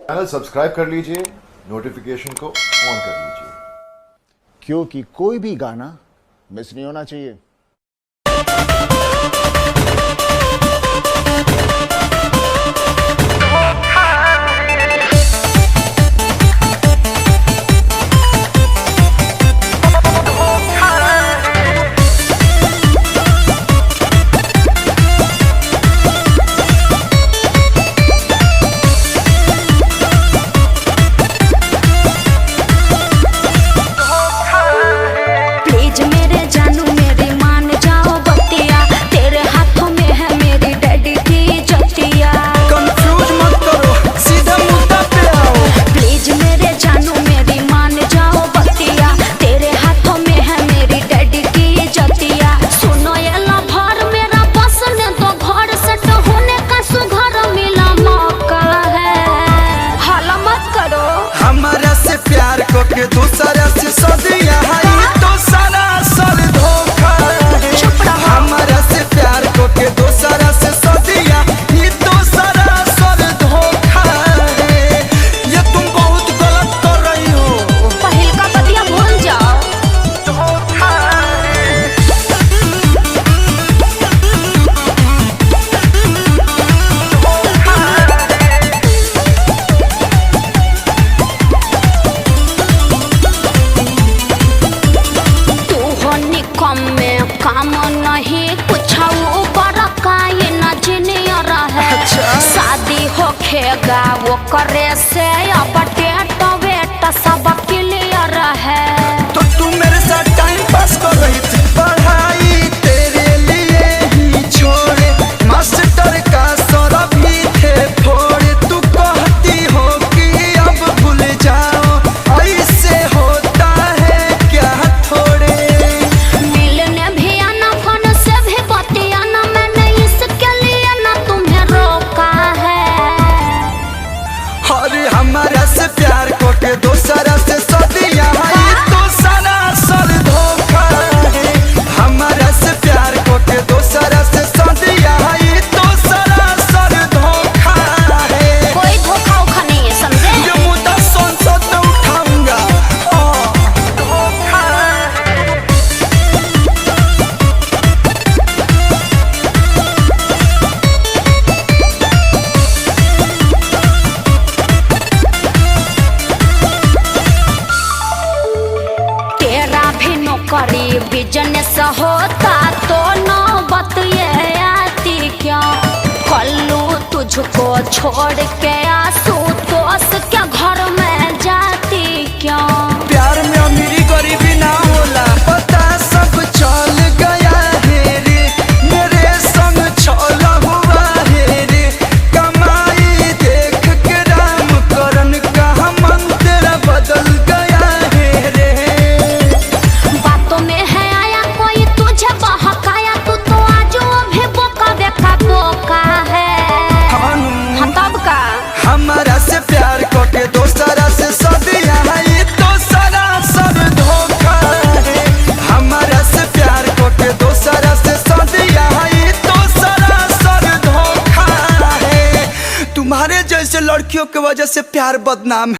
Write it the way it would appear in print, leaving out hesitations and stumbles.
Channel subscribe कर लीजिए, notification को ऑन कर लीजिए, क्योंकि कोई भी गाना मिस नहीं होना चाहिए। दूसरा से सदिया तो सरासर धोखा है। हमारा से प्यार को के दूसरा से सदिया तो सरासर धोखा है। ये तुम बहुत गलत कर रही हो। पहल का बतिया भूल जाओ। धोखा काम नहीं कुछ ऊपर का ये न जिनियर है। शादी होखेगा वो करे से अब डेट वेट सब क्लियर है। तो तू मेरे साथ टाइम पास कर रही थी, पढ़ाई तेरे लिए ही छोड़े, मास्टर का सौरा भी थे फोड़े। तू कहती हो कि अब भूल जाओ, ऐसे होता है क्या थोड़े। मिलने भी आना, फोन से भी बतियाना, मैंने इसके लिए ना तुम्हें रोका है। अरे हमारा से प्यार को के दूसरा से सदिया तो सरासर धोखा है। हमारा से प्यार को के दूसरा से सदिया तो सरासर धोखा है। कोई धोखा उखा नहीं है, समझे? ये मुद्दा संसद में उठाऊंगा। धोखा है। तेरा भी नौकरी बिजनेस होता तो नौबत ये आती क्या? कल्लू तुझको छोड़ के आंसू दोस्त के घर में जाती क्या? प्यार में अमीरी गरीबी ना होला, पता सब चल गया है रे। मेरे संग छला हुआ है रे। कमाई देख के राम करण का मन तेरा बदल गया है रे। बातों में है आया कोई तुझे बहकाया, तू तो आज भी बोका बेका बोका है। हाँ तब का हमारा से प्यार को के दूसरा से सदिया तो सरासर धोखा है। हमारा से प्यार को के दूसरा से सदिया तो सरासर धोखा है। तुम्हारे जैसे लड़कियों की वजह से प्यार बदनाम है।